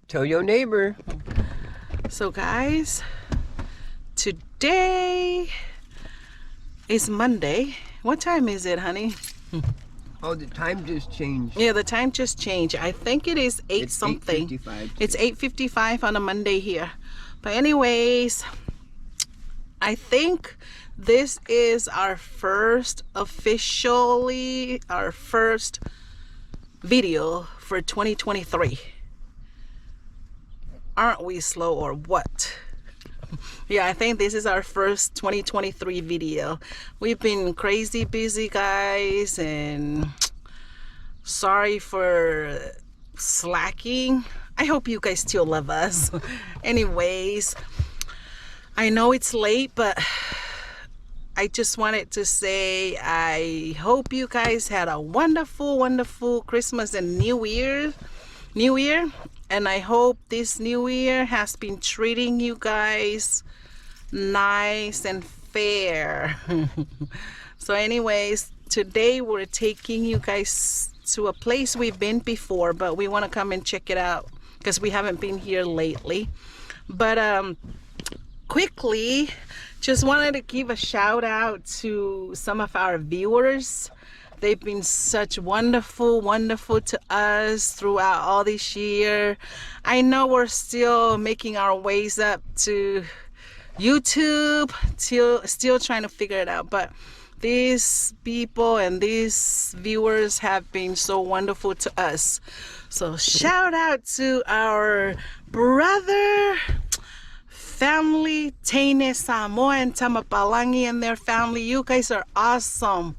Tell your neighbor. So guys, today is Monday. What time is it, honey? Oh, the time just changed. Yeah, the time just changed. I think it is 8 It's something. 8:55. It's 8:55 on a Monday here. But anyways, I think this is our first video for 2023. Aren't we slow or what? Yeah, I think this is our first 2023 video. We've been crazy busy, guys, and sorry for slacking. I hope you guys still love us. Anyways, I know it's late, but I just wanted to say I hope you guys had a wonderful Christmas and New Year. And I hope this new year has been treating you guys nice and fair. So anyways, today we're taking you guys to a place we've been before, but we want to come and check it out because we haven't been here lately. But quickly, just wanted to give a shout out to some of our viewers. They've been such wonderful to us throughout all this year. I know we're still making our ways up to YouTube, still trying to figure it out, but these people and these viewers have been so wonderful to us. So shout out to our brother family, Taine, Samoa, and Tamapalangi and their family. You guys are awesome.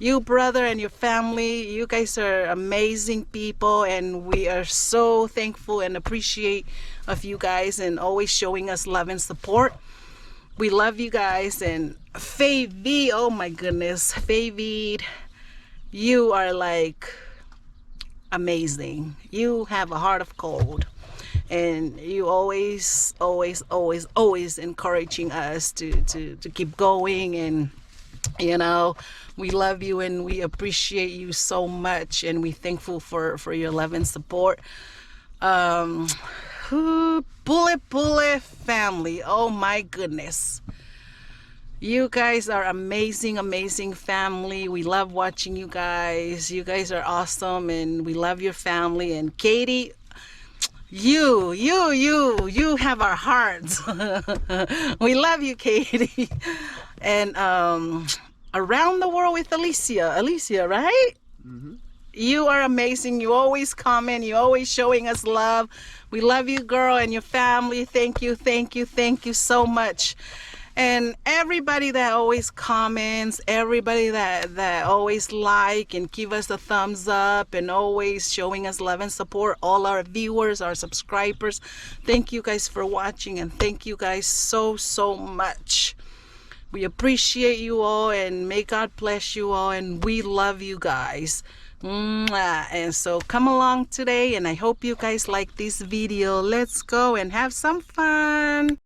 You brother and your family, you guys are amazing people, and we are so thankful and appreciate of you guys and always showing us love and support. We love you guys. And Faye V, oh my goodness, Faye V, you are like amazing. You have a heart of gold, and you always encouraging us to keep going. And you know, we love you and we appreciate you so much, and we're thankful for your love and support. Bullet family, oh my goodness, you guys are amazing family. We love watching you guys. You guys are awesome, and we love your family. And Katie, you have our hearts. We love you, Katie. And around the world with Alicia, right? Mm-hmm. You are amazing. You always comment. You always showing us love. We love you, girl, and your family. Thank you so much. And everybody that always comments, everybody that always like and give us a thumbs up and always showing us love and support, all our viewers, our subscribers, thank you guys for watching, and thank you guys so much. We appreciate you all, and may God bless you all, and we love you guys. And so come along today, and I hope you guys like this video. Let's go and have some fun.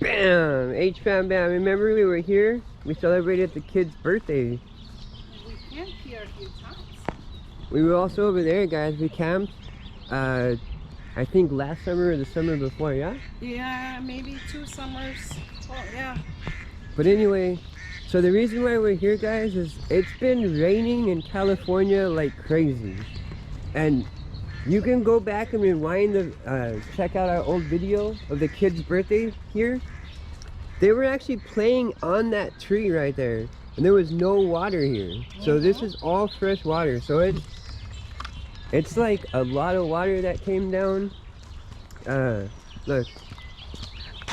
Bam! H-Fam Bam. Remember we were here? We celebrated the kid's birthday. We camped here a few times. We were also over there, guys. We camped. I think last summer or the summer before, yeah? Yeah, maybe 2 summers. Oh, yeah. But anyway, so the reason why we're here, guys, is it's been raining in California like crazy. And you can go back and rewind the, check out our old video of the kid's birthday here. They were actually playing on that tree right there. And there was no water here. So this is all fresh water. So it's like a lot of water that came down. Look.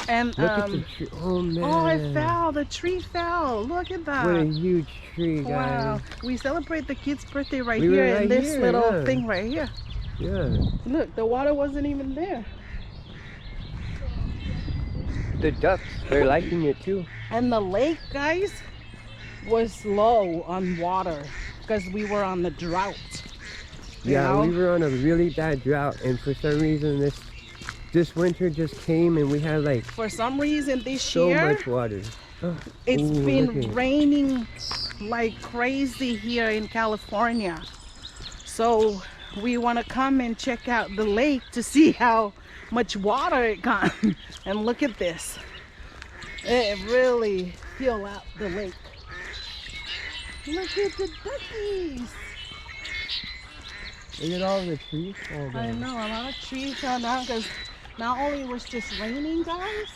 And look at the tree. Oh man. Oh, it fell. The tree fell. Look at that. What a huge tree, guys. Wow. We celebrate the kid's birthday right here in this little thing right here. Yeah. Look, the water wasn't even there. The ducks, they're liking it too. And the lake, guys, was low on water because we were on the drought. Yeah, we were on a really bad drought, and for some reason this winter just came and we had like, for some reason this so year, much water. It's been raining like crazy here in California. So we want to come and check out the lake to see how much water it got. And look at this. It really fill out the lake. Look at the duckies. Look at all the trees. Oh, I know, a lot of trees fell down because not only was just raining, guys,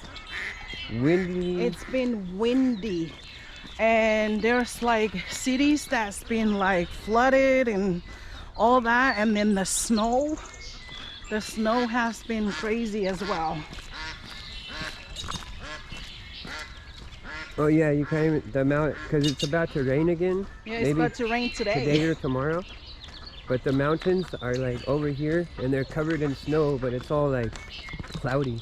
windy. it's been windy. And there's like cities that's been like flooded and all that. And then the snow has been crazy as well. Oh yeah, you can't even, the amount, because it's about to rain again. Yeah, it's about to rain today or tomorrow. But the mountains are like over here and they're covered in snow, but it's all like cloudy.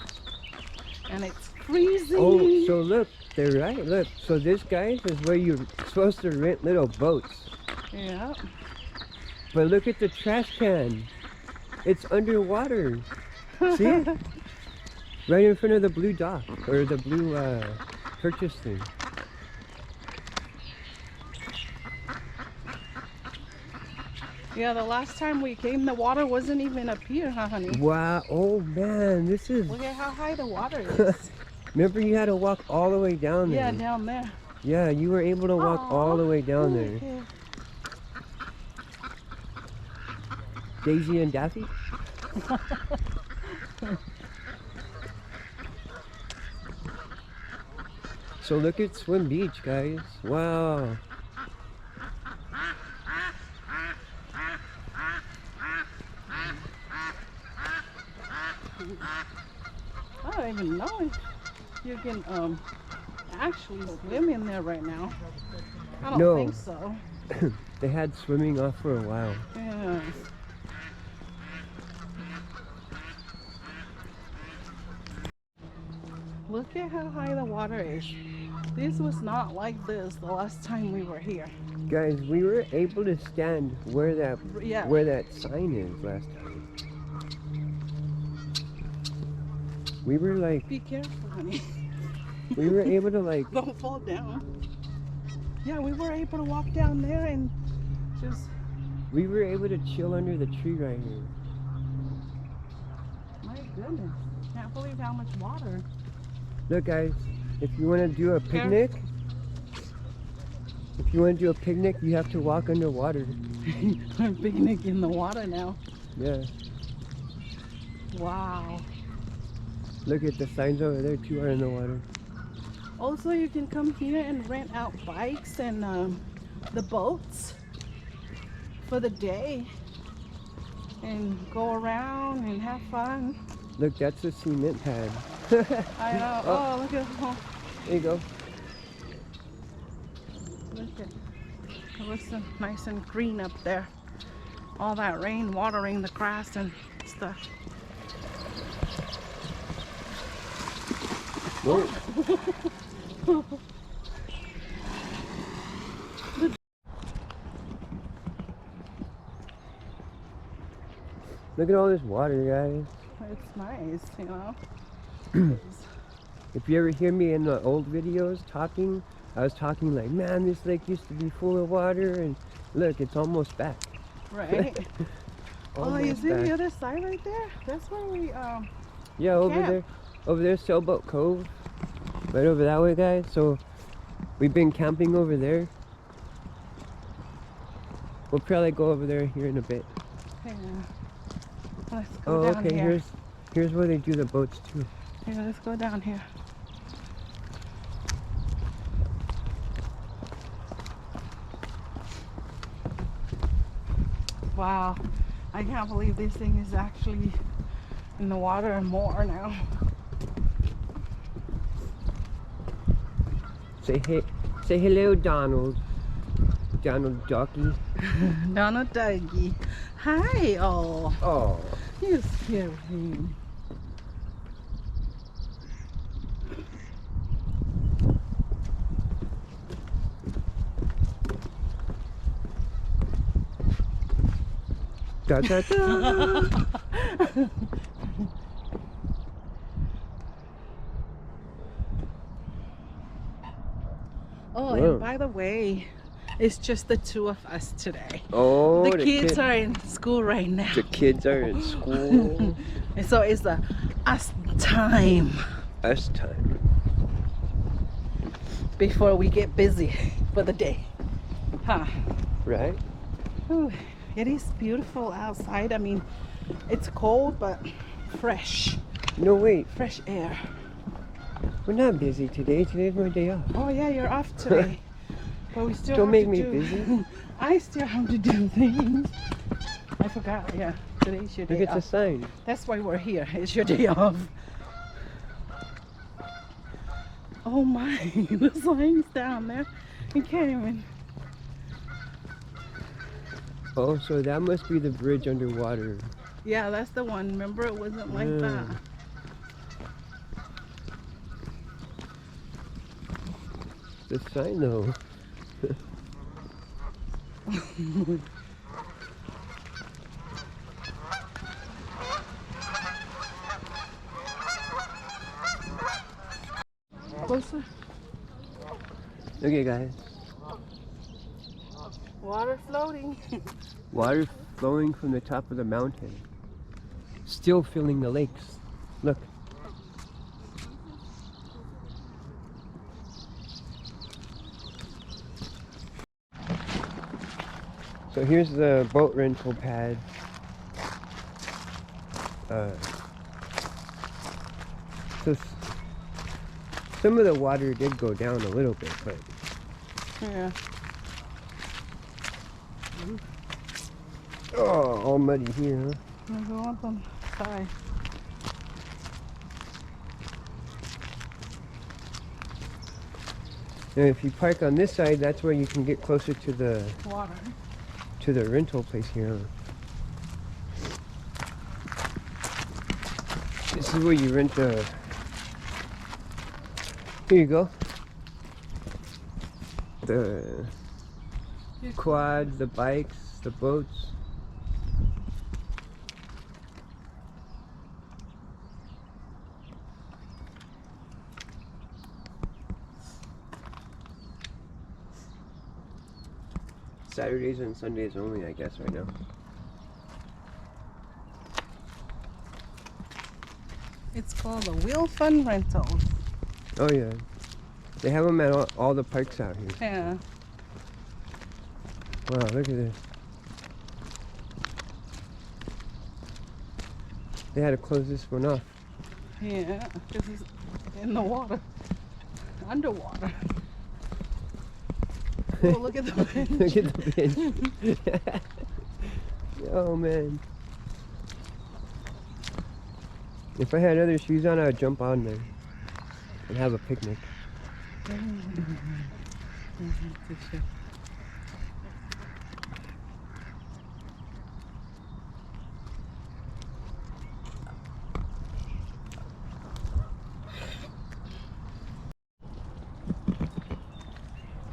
And it's freezing. Oh, so look, they're right. Look, so this, guys, is where you're supposed to rent little boats. Yeah. But look at the trash can. It's underwater. See it? Right in front of the blue dock, or the blue purchase thing. Yeah, the last time we came, the water wasn't even up here, huh, honey? Wow. Oh, man, this is... Look at how high the water is. Remember you had to walk all the way down there? Yeah, down there. Yeah, you were able to walk all the way down there. Okay. Daisy and Daffy? So look at Swim Beach, guys. Wow. I don't even know if you can actually swim in there right now. I don't think so. They had swimming off for a while. Yeah. Look at how high the water is. This was not like this the last time we were here. Guys, we were able to stand where that sign is last time. We were like... Be careful, honey. We were able to like... Don't fall down. Yeah, we were able to walk down there and just... We were able to chill under the tree right here. My goodness. Can't believe how much water. Look, guys, if you want to do a picnic, you have to walk underwater. We're picnic in the water now. Yeah. Wow. Look at the signs over there too are in the water. Also, you can come here and rent out bikes and the boats for the day and go around and have fun. Look, that's a cement pad. I know. Oh, look at that. There you go. Look at it looks so nice and green up there. All that rain watering the grass and stuff. Whoa. Look at all this water, guys. It's nice, you know. If you ever hear me in the old videos talking, I was talking like, man, this lake used to be full of water, and look, it's almost back. Right. Oh, you see the other side right there? That's where we yeah, over there's Sailboat Cove, right over that way, guys. So we've been camping over there. We'll probably go over there here in a bit. Yeah. Let's go down okay, here. here's where they do the boats too. Yeah, let's go down here. Wow, I can't believe this thing is actually in the water and more now. Say hello, Donald. Donald Ducky. Donald Ducky. Hi, oh. Oh. You scared him. Da, da, da. Oh, and by the way, It's just the two of us today. Oh, The kids are in school right now. The kids are in school. And so it's a us time. Us time. Before we get busy for the day. Huh? Right? Ooh, it is beautiful outside. I mean, it's cold, but fresh. No, wait. Fresh air. We're not busy today. Today's my day off. Oh yeah, you're off today. But we still Don't have make to me do, busy. I still have to do things. I forgot, yeah. Today's your day Look, it's off. a sign. That's why we're here. It's your day off. Oh my, the sign's down there. You can't even. Oh, so that must be the bridge underwater. Yeah, that's the one. Remember, it wasn't like that. The sign, though. Closer. Okay, guys. Water floating. Water flowing from the top of the mountain. Still filling the lakes. Look. So here's the boat rental pad. Some of the water did go down a little bit, but Yeah. oh, all muddy here, huh? I'm going up on the side. And if you park on this side, that's where you can get closer to the Water. rental place here. This is where you rent the. Here you go. The quad, the bikes, the boats. Saturdays and Sundays only, I guess, right now. It's called the Wheel Fun Rentals. Oh yeah, they have them at all the parks out here. Yeah. Wow, look at this. They had to close this one off. Yeah, because it's in the water. Underwater. Oh, look at the bench. Look at the bench. Oh man. If I had other shoes on, I would jump on there and have a picnic.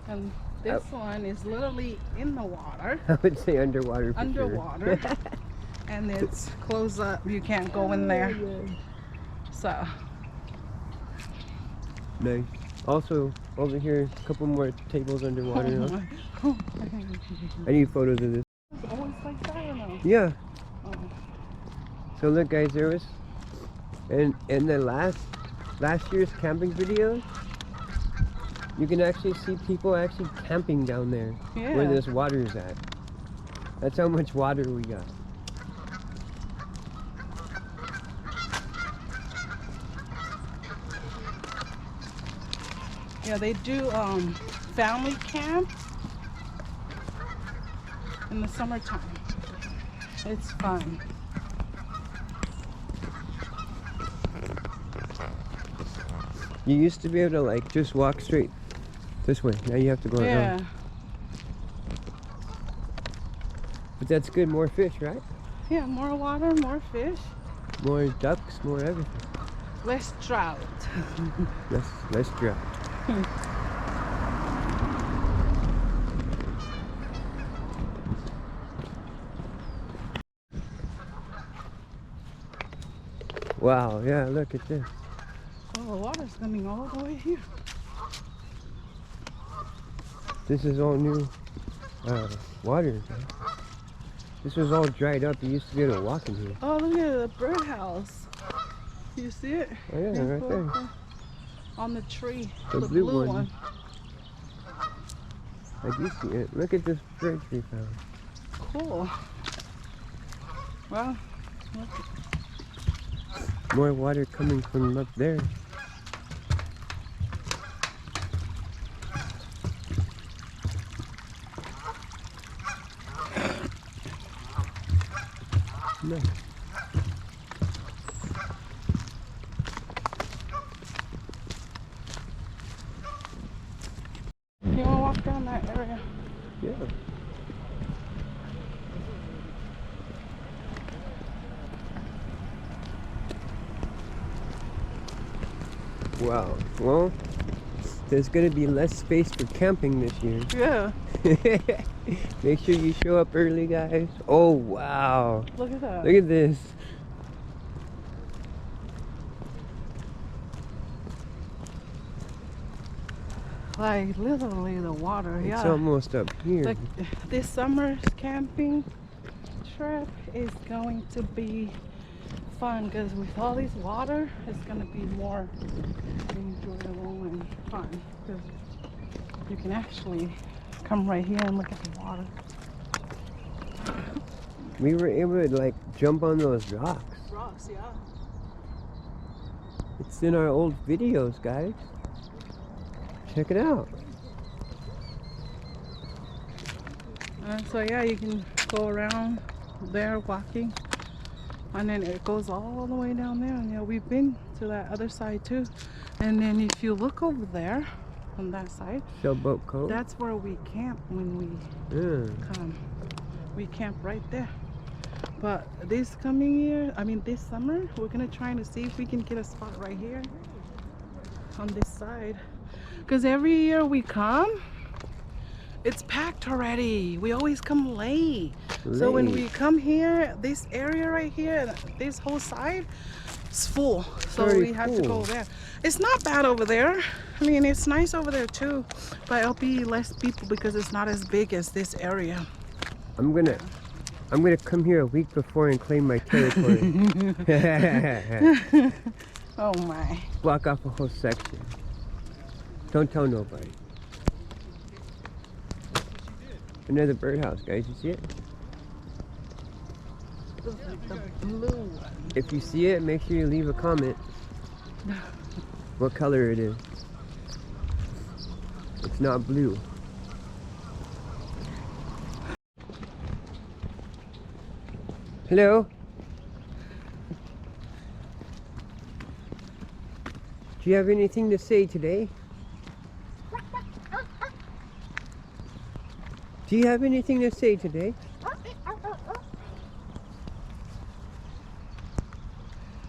And this one is literally in the water. I would say underwater for Underwater. sure. And it's closed up. You can't go in there. So. Nice. Also, over here, a couple more tables underwater. Huh? I need photos of this. It's always like that or no? Yeah. Oh. So look, guys, there was, in the last year's camping video, you can actually see people actually camping down there where this water is at. That's how much water we got. Yeah, they do family camp in the summertime. It's fun. You used to be able to like just walk straight this way. Now you have to go around. But that's good, more fish, right? Yeah, more water, more fish. More ducks, more everything. Less trout. Less drought. Wow, yeah, look at this. Oh, the water's coming all the way here. This is all new water. This was all dried up. You used to be able to walk in here. Oh, look at the birdhouse. You see it? Oh yeah, right there. On the tree. The blue one. I do see it. Look at this bird we found. Cool. Well, look. More water coming from up there. Nice. You want to walk down that area? Yeah. Wow. Well, there's going to be less space for camping this year. Yeah. Make sure you show up early, guys. Oh, wow. Look at that. Look at this. Like literally the water. It's yeah. almost up here. Like this summer's camping trip is going to be fun because with all this water, it's going to be more enjoyable and fun because you can actually come right here and look at the water. We were able to like jump on those rocks. Rocks, yeah. It's in our old videos, guys. Check it out. And so yeah, you can go around there walking, and then it goes all the way down there. And yeah, we've been to that other side too. And then if you look over there on that side, Shellboat Cove. that's where we camp when we come. We camp right there. But this coming year, I mean this summer, we're gonna try to see if we can get a spot right here on this side. Because every year we come, it's packed already. We always come late. So when we come here, this area right here, this whole side, it's full. So Very we have to go full. there. It's not bad over there. I mean, it's nice over there too. But it'll be less people because it's not as big as this area. I'm gonna come here a week before and claim my territory. Oh my. Block off a whole section. Don't tell nobody. Another birdhouse, guys. You see it? The blue one. If you see it, make sure you leave a comment. What color it is. It's not blue. Hello? Do you have anything to say today? Do you have anything to say today?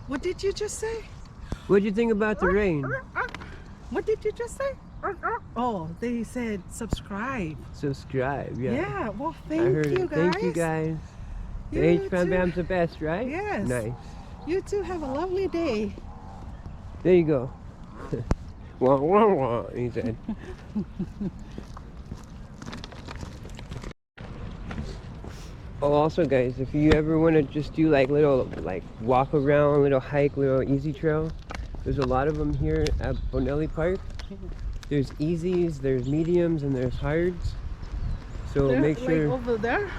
What did you just say? What do you think about the rain? What did you just say? Oh, they said subscribe. Subscribe, yeah. Yeah, well, I thank heard you it. guys. Thank you guys. The You H-Fam too. Bam's the best, right? Yes. Nice. You two have a lovely day. There you go. Wah, wah, wah, he said. Oh, also guys, if you ever want to just do like little walk around, little hike, little easy trail, there's a lot of them here at Bonelli Park. There's easies, there's mediums, and there's hards. So There, make sure. like over there.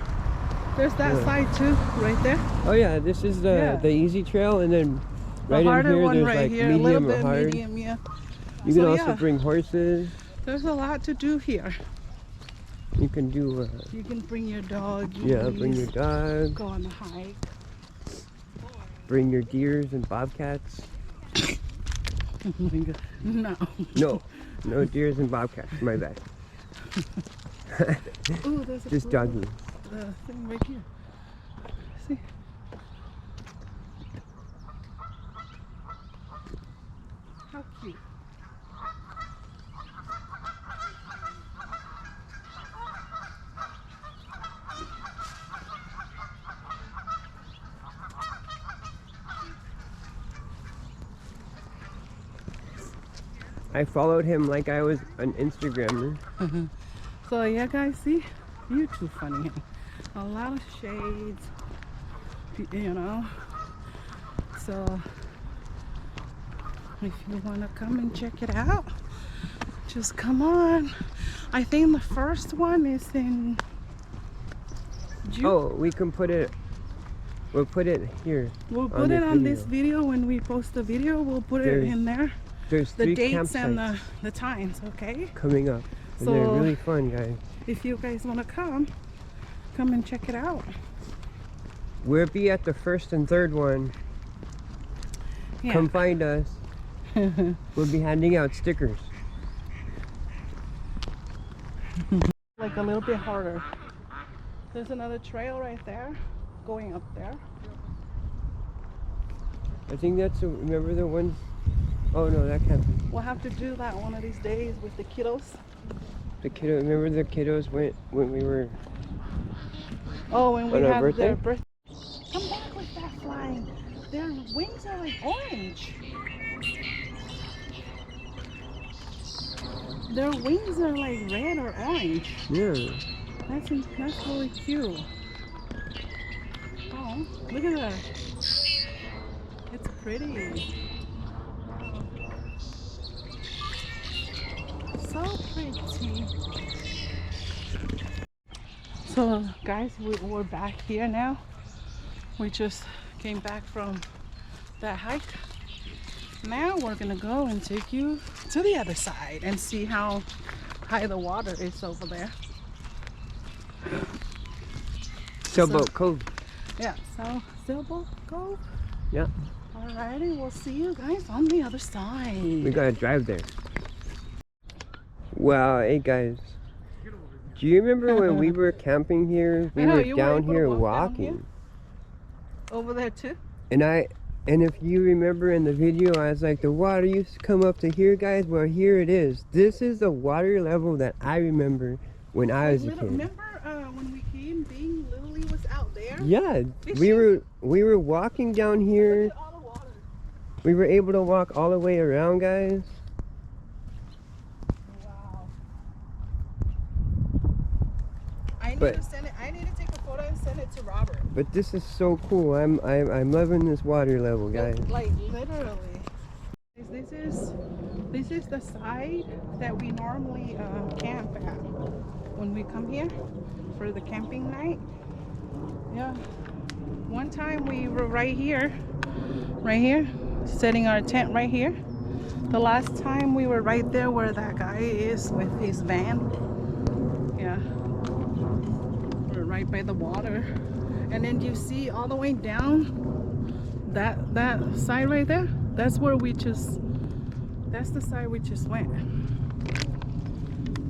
There's that Yeah. side too, right there. Oh yeah, this is the easy trail, and then The right in harder here one there's right like here, a little medium or bit hard. medium, yeah. You can So, also yeah. bring horses. There's a lot to do here. You can do You can bring your dog. yeah, bring your dog, Go on the hike. bring your deers and bobcats. Oh my God. No. No deers and bobcats. My bad. Ooh, there's a Just blue, doggy. thing right here. See? How cute. I followed him like I was an Instagrammer. So yeah, guys, see, you're too funny. A lot of shades, you know. So if you want to come and check it out, just come on. I think the first one is in June. Oh, we can put it. We'll put it here. We'll put it on this video when we post the video. We'll put it in there. There's The 3 dates and campsites the times, okay? coming up. And So they're really fun, guys. if you guys want to come and check it out. We'll be at the 1st and 3rd one. Yeah. Come find us. We'll be handing out stickers. Like a little bit harder. There's another trail right there going up there. I think that's remember the ones. Oh no, that can't be. We'll have to do that one of these days with the kiddos. The kiddo. Remember the kiddos went when we were. Oh, when we On our had birthday? their birthday. Come back with that flying. Their wings are like orange. Their wings are like red or orange. Yeah. That's really cute. Oh, look at that. It's pretty. So pretty. So guys, we're back here now. We just came back from that hike. Now we're gonna go and take you to the other side and see how high the water is over there. Sailboat Cove. Yeah, so Sailboat Cove. Yeah. Alrighty, we'll see you guys on the other side. We gotta drive there. Wow, hey guys. Do you remember when we were camping here? We were down here walking. Over there too? And if you remember in the video, I was like, the water used to come up to here, guys. Well, here it is. This is the water level that I remember when I was a kid. Remember when we came, being Lily was out there? Yeah, Fishing? we were walking down here. Look at all the water. We were able to walk all the way around, guys. Wow. I need to take a photo and send it to Robert. But this is so cool. I'm loving this water level, guys. Like literally. This is the side that we normally camp at when we come here for the camping night. Yeah. One time we were right here, setting our tent right here. The last time we were right there where that guy is with his van. Yeah. We're right by the water. And then you see all the way down that side right there. That's where that's the side we just went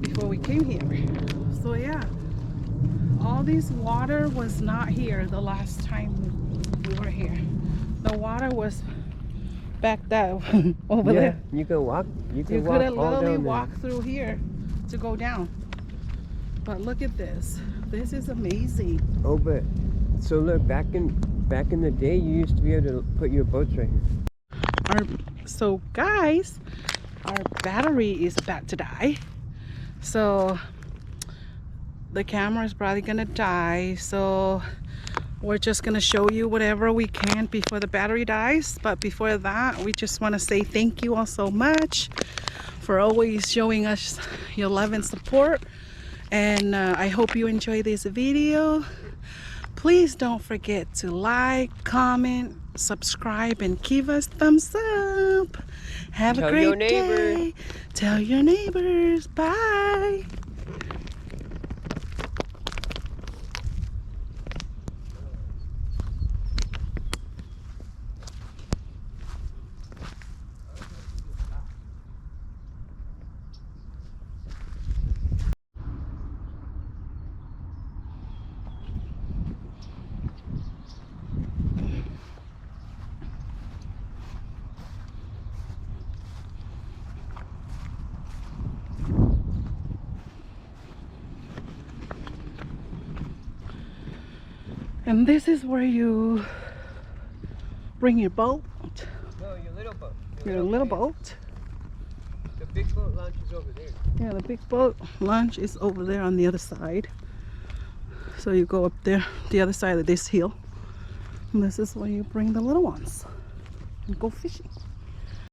before we came here. So yeah, all this water was not here the last time we were here. The water was back that over there. You can walk. You You walk could have all literally down there. walked through here to go down. But look at this. This is amazing. Oh, but so look, back in the day, you used to be able to put your boats right here. So guys, our battery is about to die. So the camera is probably gonna die. So we're just gonna show you whatever we can before the battery dies. But before that, we just want to say thank you all so much for always showing us your love and support. And I hope you enjoy this video. Please don't forget to like, comment, subscribe, and give us thumbs up. Have a great day. Tell your neighbors. Bye. And this is where you bring your boat. No, your little boat. Your little boat. The big boat launch is over there. Yeah, the big boat launch is over there on the other side. So you go up there, the other side of this hill. And this is where you bring the little ones and go fishing.